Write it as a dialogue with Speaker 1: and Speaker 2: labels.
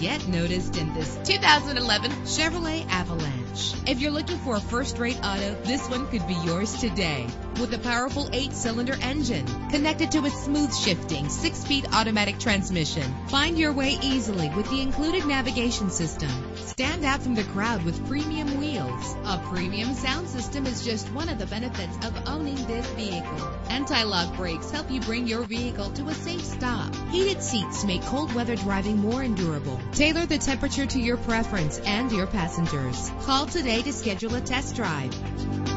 Speaker 1: get noticed in this 2011 Chevrolet Avalanche. If you're looking for a first-rate auto, this one could be yours today. With a powerful 8-cylinder engine connected to a smooth shifting 6-speed automatic transmission. Find your way easily with the included navigation system. Stand out from the crowd with premium wheels. A premium sound system is just one of the benefits of owning this vehicle. Anti-lock brakes help you bring your vehicle to a safe stop. Heated seats make cold weather driving more endurable. Tailor the temperature to your preference and your passengers. Call today to schedule a test drive.